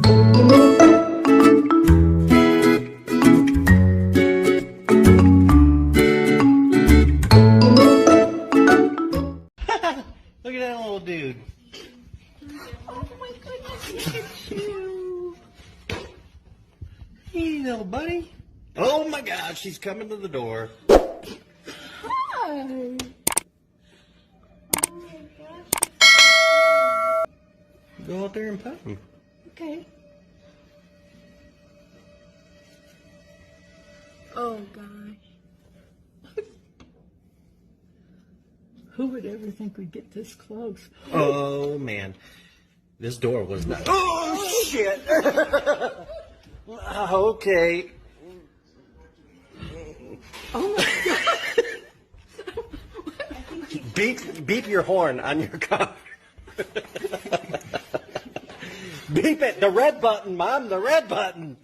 Look at that little dude. Oh my goodness, look at you. Hey, little buddy. Oh my God, she's coming to the door. Hi. Oh my gosh. Go out there and pet him. Okay. Oh gosh. Who would ever think we'd get this close? Oh man, this door was not. Oh shit! Okay. Oh my god. Beep your horn on your car. Beep it. The red button, Mom. The red button.